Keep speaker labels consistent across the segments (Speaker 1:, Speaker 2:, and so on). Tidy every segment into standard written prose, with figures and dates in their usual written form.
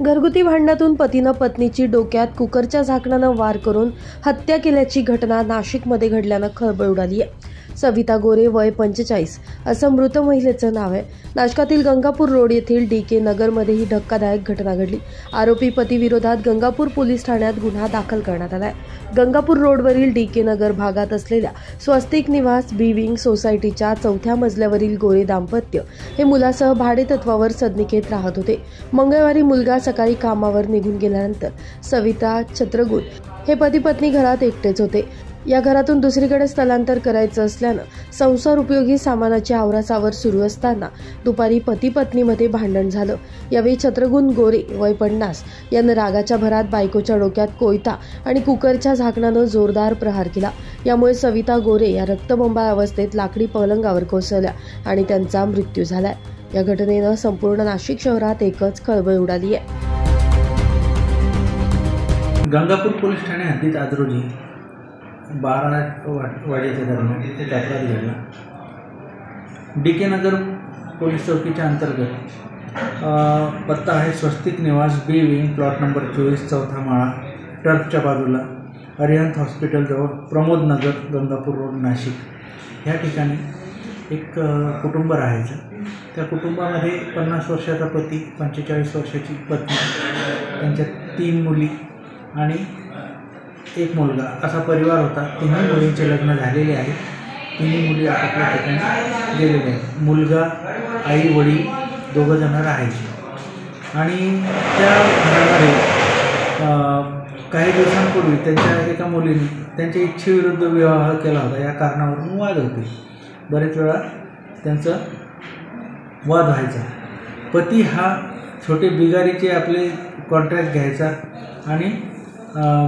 Speaker 1: घरगुती भांडणातून पतीनं पत्नीची डोक्यात कुकरच्या झाकणानं वार करून हत्या केल्याची घटना नाशिकमध्ये घडल्यानं खळबळ उडाली आहे। सविता गोरे वय 45 असं मृत महिलेचं नाव आहे। नाशकातील गंगापूर रोड येथील DK नगरमध्ये ही धक्कादायक घटना घडली। आरोपी पतीविरोधात गंगापूर पोलीस ठाण्यात गुन्हा दाखल करण्यात आलाय। गंगापूर रोडवरील DK नगर भागात असलेल्या स्वस्तिक निवास बी विंग सोसायटीच्या 4थ्या मजल्यावरील गोरे दाम्पत्य हे मुलासह भाडेतत्वावर सदनिकेत राहत होते। मंगळवारी मुलगा सकाळी कामावर निघून गेल्यानंतर सविता छत्रगुण हे पती पत्नी घरात एकटेच होते। या घरातून दुसरीकडे स्थलांतर करायचं असल्यानं संसार उपयोगी सामानाची आवरासावर सुरू असताना दुपारी पती पत्नीमध्ये भांडण झालं। यावेळी छत्रगुण गोरे वय 50 यानं रागाच्या भरात बायकोच्या डोक्यात कोयता आणि कुकरच्या झाकणानं जोरदार प्रहार केला। यामुळे सविता गोरे या रक्तबंबाळ अवस्थेत लाकडी पलंगावर कोसळल्या आणि त्यांचा मृत्यू झालाय। या घटनेनं संपूर्ण नाशिक शहरात एकच खळबळ उडाली आहे।
Speaker 2: गंगापूर पोलीस ठाणे हद्दीत आज रोजी 12 वाजेच्या दरम्यान एक अपराध घडला। DK नगर पोलीस चौकीच्या अंतर्गत पत्ता आहे स्वस्तिक निवास बी विंग प्लॉट नंबर 24 4था माळा टर्फच्या बाजूला अरिहंत हॉस्पिटलजवळ प्रमोद नगर गंगापूर रोड नाशिक। या ठिकाणी एक कुटुंब राहायचं। त्या कुटुंबामध्ये 50 वर्षाचा पती, 45 वर्षाची पत्नी, त्यांच्या 3 मुली आणि एक मुलगा असा परिवार होता। तिन्ही मुलींचे लग्न झालेले आहे। तिन्ही मुली आपापल्या ठिकाणी गेलेल्या आहेत। मुलगा, आई, वडील दोघंजण राहायचे आणि त्या घरामध्ये काही दिवसांपूर्वी त्यांच्या एका मुलीने त्यांच्या इच्छेविरुद्ध विवाह केला होता। या कारणावरून वाद होते। बरेच वेळा त्यांचं वाद व्हायचा। पती हा छोटे बिगारीचे आपले कॉन्ट्रॅक्ट घ्यायचा आणि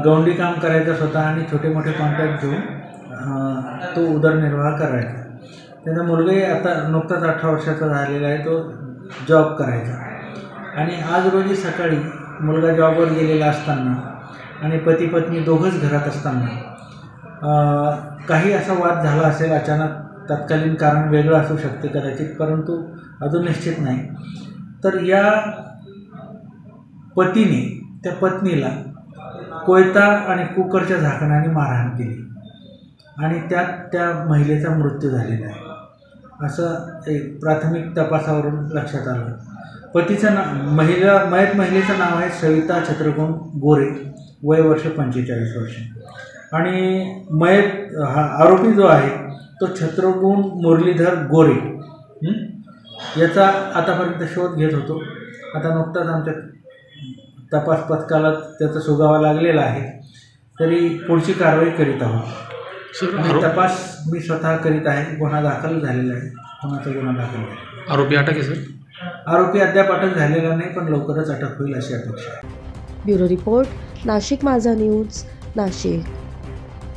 Speaker 2: गवंडी काम करायचं स्वतः आणि छोटे मोठे कॉन्ट्रॅक्ट घेऊन तो उदरनिर्वाह करायचा। त्याचा मुलगाही आता नुकताच 18 वर्षाचा झालेला आहे। तो जॉब करायचा आणि आज रोजी सकाळी मुलगा जॉबवर गेलेला असताना आणि पती पत्नी दोघंच घरात असताना काही असा वाद झाला असेल अचानक। तत्कालीन कारण वेगळं असू शकते कदाचित, परंतु अजून निश्चित नाही। तर या पतीने त्या पत्नीला कोयता आणि कुकरच्या झाकणाने मारहाण केली आणि त्यात त्या महिलेचा मृत्यू झालेला आहे असं एक प्राथमिक तपासावरून लक्षात आलं। पतीचं मयत महिलेचं नाव आहे सविता छत्रगुण गोरे वय वर्ष 45 वर्ष आणि हा आरोपी जो आहे तो छत्रगुण मुरलीधर गोरे याचा आतापर्यंत शोध घेत होतो। आता नुकताच आमच्या तपास पथकाला त्याचा सुगावा लागलेला आहे, तरी पुढची कारवाई करीत आहोत आणि तपास मी स्वतः करीत आहे। गुन्हा दाखल झालेला आहे। गुन्ह्याचा गुन्हा दाखल आहे।
Speaker 3: आरोपी अटक आहे सर?
Speaker 2: आरोपी अद्याप अटक झालेला नाही, पण लवकरच अटक होईल अशी अपेक्षा आहे।
Speaker 1: ब्युरो रिपोर्ट, नाशिक माझा न्यूज, नाशिक।